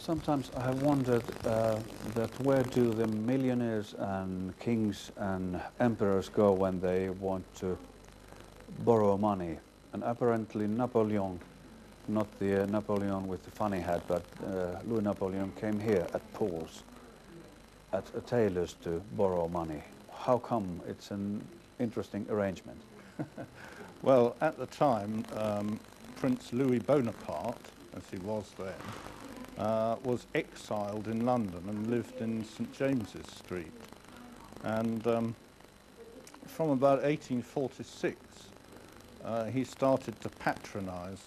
Sometimes I have wondered that where do the millionaires and kings and emperors go when they want to borrow money? And apparently Napoleon, not the Napoleon with the funny hat, but Louis Napoleon came here at Pools, at a tailor's to borrow money. How come? It's an interesting arrangement. Well, at the time, Prince Louis Bonaparte, as he was then, was exiled in London and lived in St James's Street. And from about 1846, he started to patronise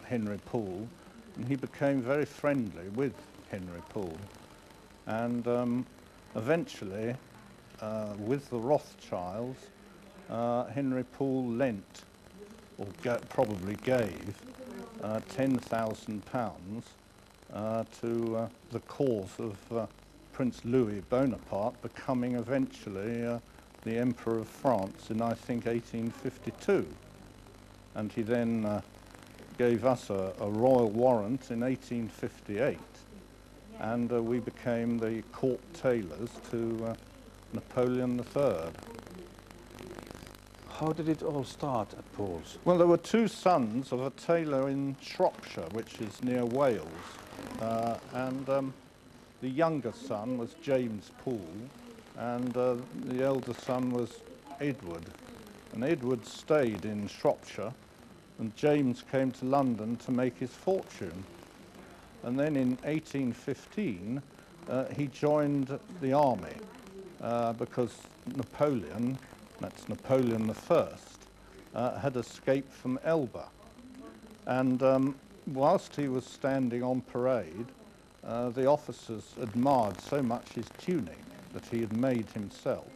Henry Poole, and he became very friendly with Henry Poole. And eventually, with the Rothschilds, Henry Poole lent, or probably gave, £10,000 to the cause of Prince Louis Bonaparte becoming eventually the Emperor of France in, I think, 1852. And he then gave us a royal warrant in 1858, and we became the court tailors to Napoleon III. How did it all start at Pools? Well, there were two sons of a tailor in Shropshire, which is near Wales, and the younger son was James Poole, and the elder son was Edward. And Edward stayed in Shropshire, and James came to London to make his fortune. And then in 1815, he joined the army because Napoleon, that's Napoleon I, had escaped from Elba. And whilst he was standing on parade, the officers admired so much his tunic that he had made himself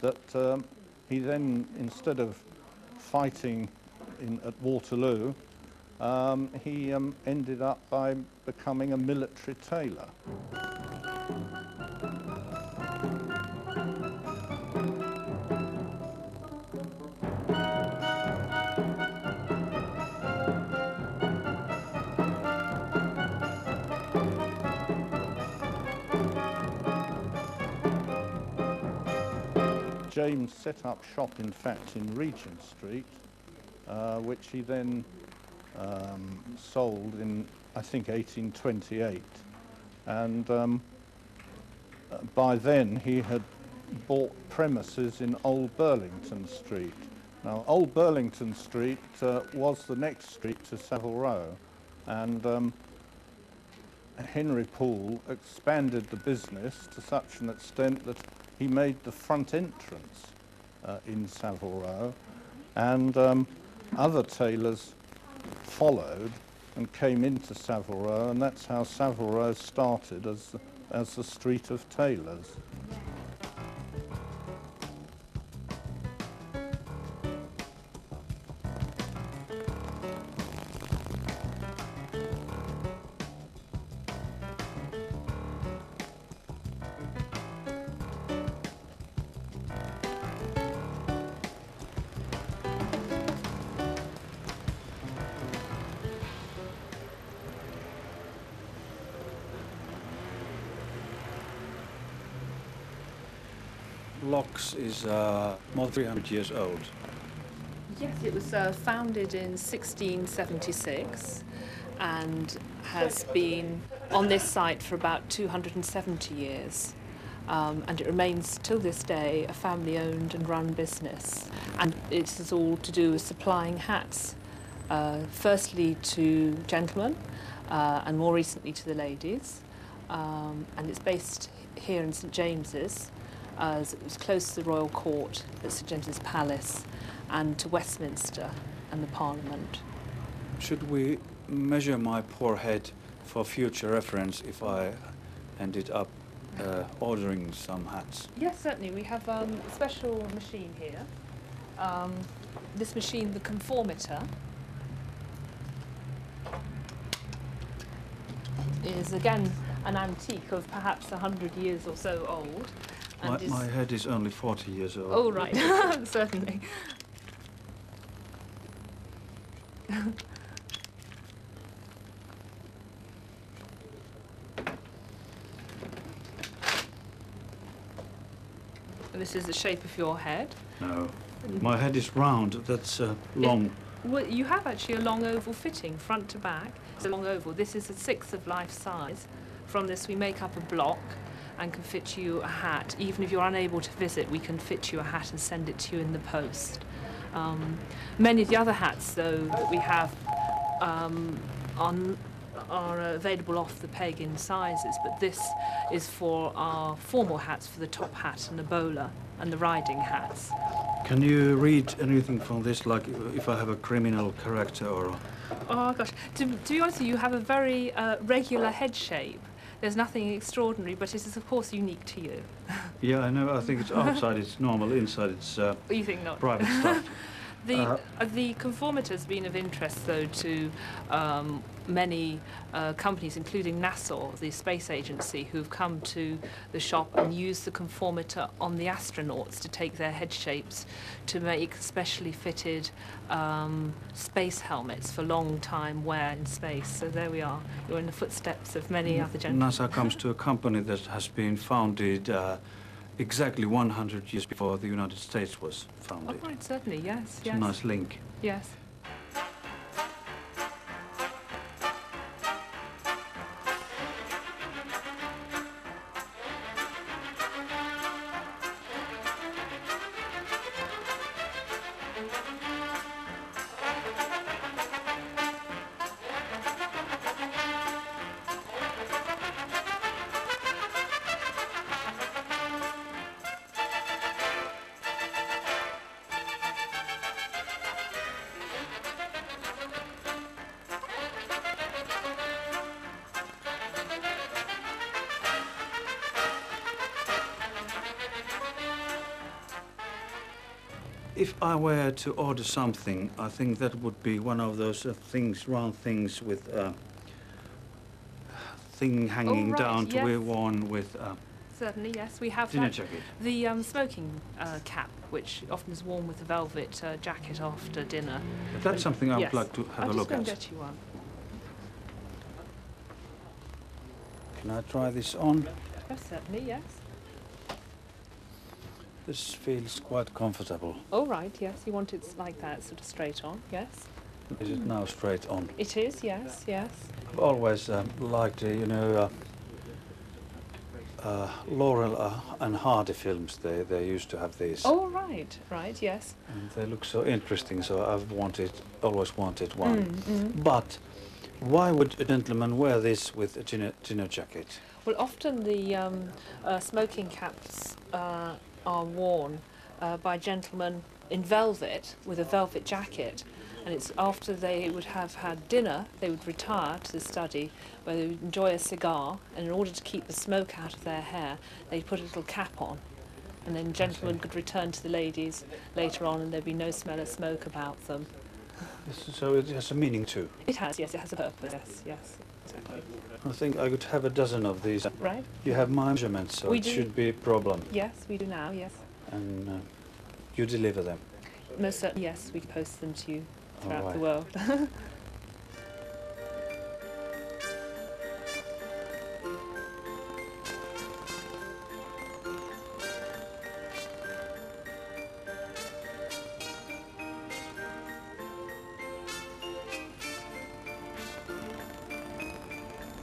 that he then, instead of fighting at Waterloo, he ended up by becoming a military tailor. James set up shop, in fact, in Regent Street, which he then sold in, I think, 1828. And by then he had bought premises in Old Burlington Street. Now, Old Burlington Street was the next street to Savile Row, and Henry Poole expanded the business to such an extent that he made the front entrance in Savile Row, and other tailors followed and came into Savile Row, and that's how Savile Row started as the street of tailors. Locks is more than 300 years old. Yes, it was founded in 1676 and has been on this site for about 270 years. And it remains till this day a family-owned and run business. And it is all to do with supplying hats, firstly to gentlemen and more recently to the ladies. And it's based here in St James's, as it was close to the Royal Court at St James's Palace and to Westminster and the Parliament. Should we measure my poor head for future reference if I ended up ordering some hats? Yes, certainly. We have a special machine here. This machine, the conformator, is again an antique of perhaps 100 years or so old. My head is only 40 years old. Oh, right. Certainly. This is the shape of your head. No. My head is round. That's long. Well, you have actually a long oval fitting, front to back. It's a long oval. This is a sixth of life size. From this we make up a block and can fit you a hat. Even if you're unable to visit, we can fit you a hat and send it to you in the post. Many of the other hats, though, that we have are available off the peg in sizes, but this is for our formal hats, for the top hat and the bowler and the riding hats. Can you read anything from this, like if I have a criminal character or... Oh gosh, to be honest with you, you have a very regular head shape. There's nothing extraordinary, but it is of course unique to you. Yeah, I know. I think it's outside it's normal, inside it's You think not? private stuff. The conformity has been of interest, though, to many companies, including NASA, the space agency, who've come to the shop and used the conformator on the astronauts to take their head shapes to make specially fitted space helmets for long time wear in space. So there we are. You're in the footsteps of many other gentlemen. NASA comes to a company that has been founded exactly 100 years before the United States was founded. Oh, right, certainly, yes, It's a nice link. Yes. If I were to order something, I think that would be one of those things, round things with a thing hanging down to be worn with Certainly, yes. We have dinner jacket. the smoking cap, which often is worn with a velvet jacket after dinner. That's something I would Yes. like to have a look I'll at. just go and get you one. Can I try this on? Oh, certainly, yes. This feels quite comfortable. Oh, right, yes. You want it like that, sort of straight on, yes. Is it now straight on? It is, yes, yes. I've always liked, Laurel and Hardy films. They used to have these. Oh, right, yes. And they look so interesting, so I've always wanted one. But why would a gentleman wear this with a dinner jacket? Well, often the smoking caps are worn by gentlemen in velvet with a velvet jacket, and it's after they would have had dinner, they would retire to the study where they would enjoy a cigar, and in order to keep the smoke out of their hair, they'd put a little cap on, and then gentlemen could return to the ladies later on and there'd be no smell of smoke about them. So it has a meaning too? It has, yes, it has a purpose, yes, exactly. I think I could have a dozen of these. Right. You have my measurements, so it should be a problem. Yes, we do now, yes. And you deliver them? Most certainly, yes, we can post them to you throughout right. the world.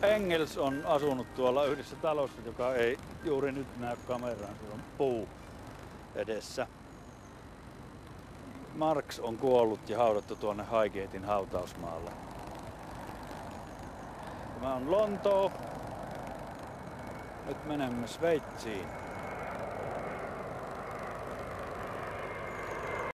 Engels on asunut tuolla yhdessä talossa, joka ei juuri nyt näy kameraan. Se on puu edessä. Marx on kuollut ja haudattu tuonne Highgatein hautausmaalle. Tämä on Lontoo. Nyt menemme Sveitsiin.